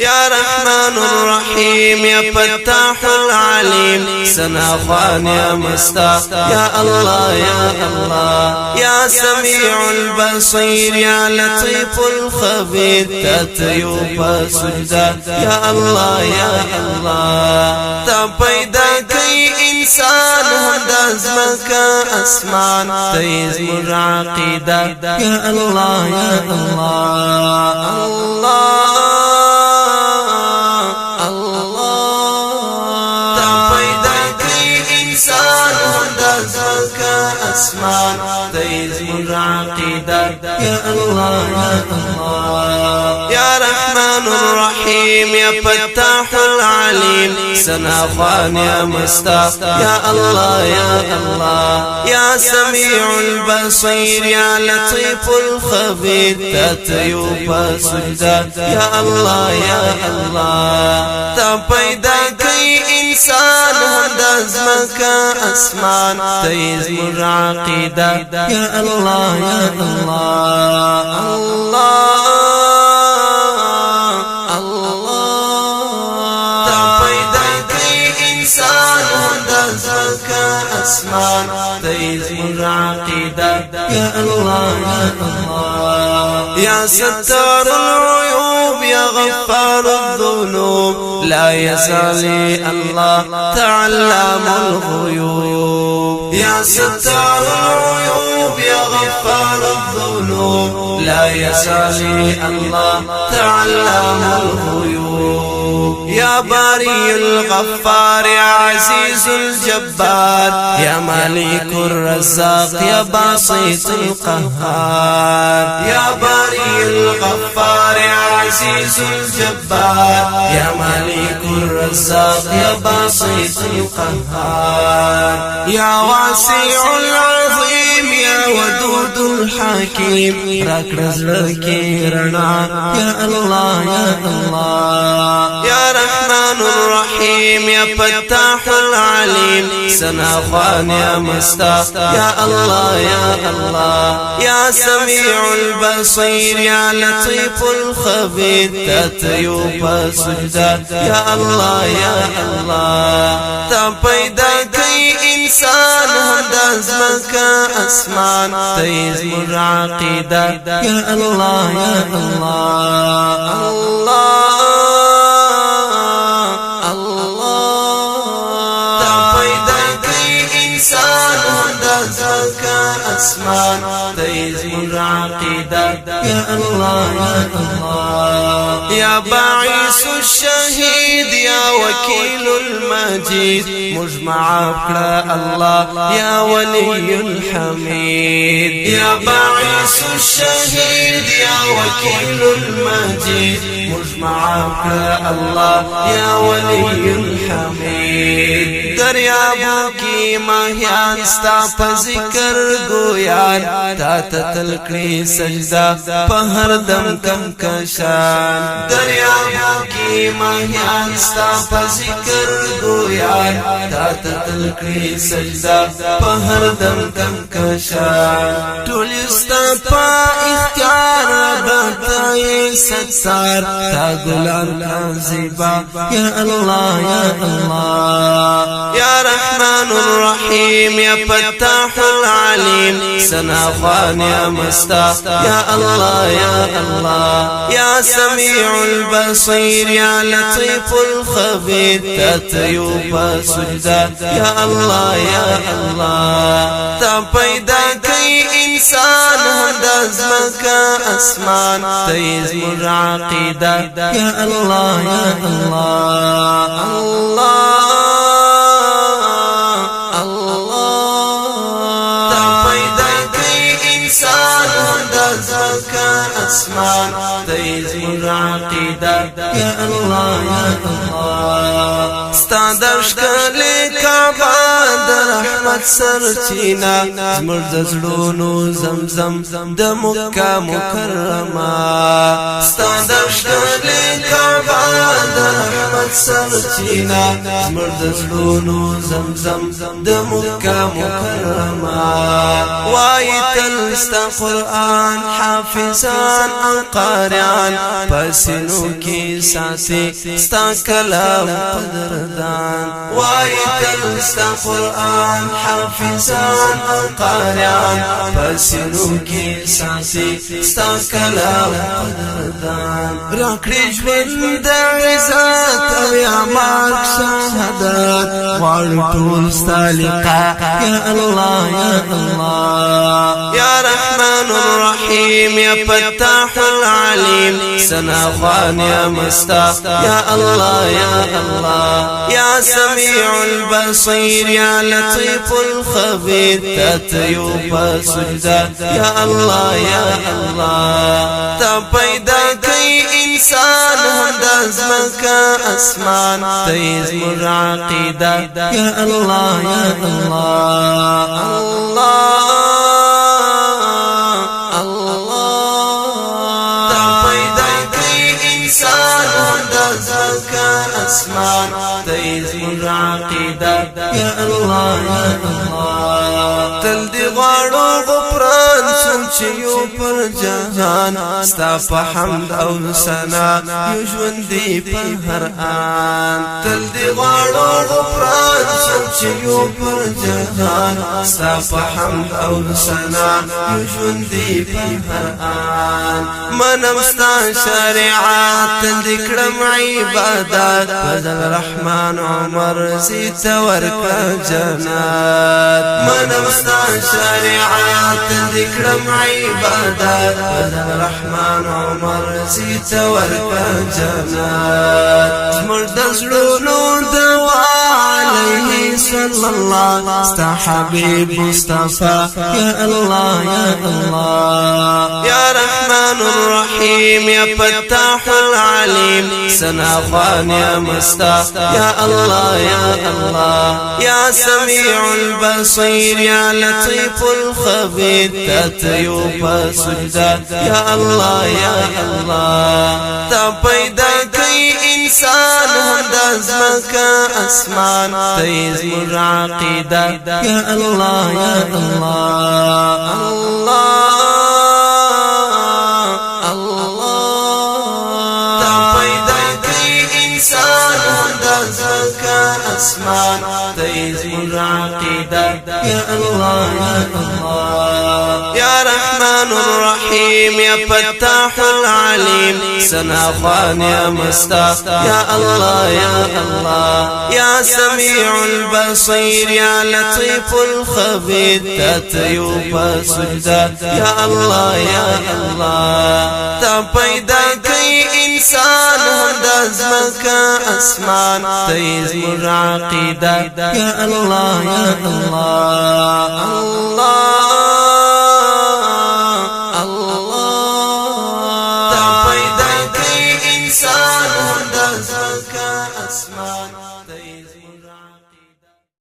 يا رحمن الرحيم يا فتاح العليم سنا خوان يا مستا يا الله يا الله يا سميع البصير يا لطيف الخبير تتيوب سجدا يا الله يا الله تا پیدا کئی انسان هدا زمکا اسمان تیز مرعقیدہ یا اللہ یا اللہ اللہ تا پیدا کئی انسان هدا زمکا اسمان تیز مرعقیدہ یا اللہ یا اللہ یا رحمن الرحيم يا فتاح العليم سنا خوان يا مستا يا الله يا الله يا سميع البصير يا لطيف الخبير تتيوب سجدا يا الله يا الله تا پیدا کئی انسان هدا زمکا اسمان تیز مرعقیدہ یا الله يا الله الله اسمان تیز مرعقیدہ یا اللہ یا اللہ یا ستار العیوب یا غفار الذنوب لا يزال الله تعلم الغیوب یا ستار العیوب یا غفار الذنوب لا يزال الله تعلم الغیوب یا باری الغفار یا عزیز الجبار يا مالك الرزاق يا باسط القهار يا باري الغفار يا عزيز الجبار يا مالك الرزاق يا باسط القهار يا واسع العظيم يا ودود الحكيم راك رزقك رنا يا الله يا الله يا رحمن الرحيم يا فتاح العليم سنا خوان يا مستا يا الله يا الله يا سميع البصير يا لطيف الخبير تتيوب سجدا يا الله يا الله تا پیدا کئی انسان هدا زمکا اسمان تیز مرعقیدہ یا الله يا الله الله اسمان تیز مرعقیدہ یا اللہ یا اللہ یا باعث الشہید یا وکیل المجید مجمع اکڑا اللہ یا ولی الحمید یا باعث الشہید یا وکیل المجید مجمع اکڑا اللہ یا ولی الحمید دریابوں کی ماہیان ستا پا ذکر گویان تا تتلکڑی سجدہ پا ہر دم کم کشان دریابوں کی ماہیان ستا پا ذکر گویان تا تتلکڑی سجدہ پا ہر دم کم کشان ٹولی ستا پا اختیار باتائی ستار تا گلان کا زیبا یا اللہ یا اللہ يا رحمن الرحيم يا فتاح العليم سنا خوان يا مستا يا الله يا الله يا سميع البصير يا لطيف الخبير تتيوب سجدا يا الله يا الله تا پیدا کئی انسان هدا زمکا اسمان تیز مرعقیدہ یا اللہ یا اللہ اللہ اسمان تیز مرعقیدہ یا اللہ یا اللہ ستا درشکل کعبہ در رحمت سرچینا زمرد زلونو زمزم د مکہ مکرمہ ستا درشکل کعبہ در رحمت سرچینا زمرد زلونو زمزم د مکہ مکرمہ وای تل ستا قرآن حافظان او قاریان پسینو کی ساسی ستا کلام قدردان وای تل ستا قرآن حافظان او قاریان پسینو کی ساسی ستا کلام قدردان راکړي ژوند د عزت او یا مارک شهادت غواړو ټول ستا لقاء یا الله یا الله یا رحمن الرحیم یا فتاح العلیم سنا خوان یا مستا یا الله یا الله یا سمیع البصیر یا لطیف الخبیر تتیوب سجدہ یا الله یا الله تا پیدا کئی انسان هم دزمکا اسمان تیز مر عقیدہ یا الله یا الله الله تا پیدا کئی انسان هم دزمکا اسمان تیز مر عقیدہ یا الله یا الله تل دی غواړو غفران سوچیو پر جهان ستا په حمد او ثنا یو ژوندې په هر آن تل دی غواړو غفران سوچیو پر جهان ستا په حمد او ثنا یو ژوندې په هر آن منم ستا شریعت تل دی کړم عبادت فضل رحمان عمر زیت ورکړه جنات منم ستا شریعت ذکرم عبادت فضل رحمان عمر زیت ورکړه جنات مرد زړونو دوا علیه صلی الله ستا حبیب مصطفی یا الله یا الله یا رحمن الرحیم یا فتاح العلیم سنا خوان یا مستا یا الله یا الله یا سمیع البصیر یا لطیف الخبیر تتیوب سجدہ یا الله یا الله تا پیدا کئی انسان هم دزمکا اسمان تیز مر عقیدہ یا الله یا الله الله تا پیدا کئی انسان هم دزمکا اسمان تیز مر عقیدہ یا الله یا الله یا رحمن الرحیم یا فتاح العلیم سنا خوان یا مستا یا الله یا الله یا سمیع البصیر یا لطیف الخبیر تتیوب سجدہ یا الله یا الله تا پیدا کئی انسان هم دزمکا اسمان تیز مر عقیدہ یا الله یا الله الله تا پیدا کئی انسان هم دزمکا اسمان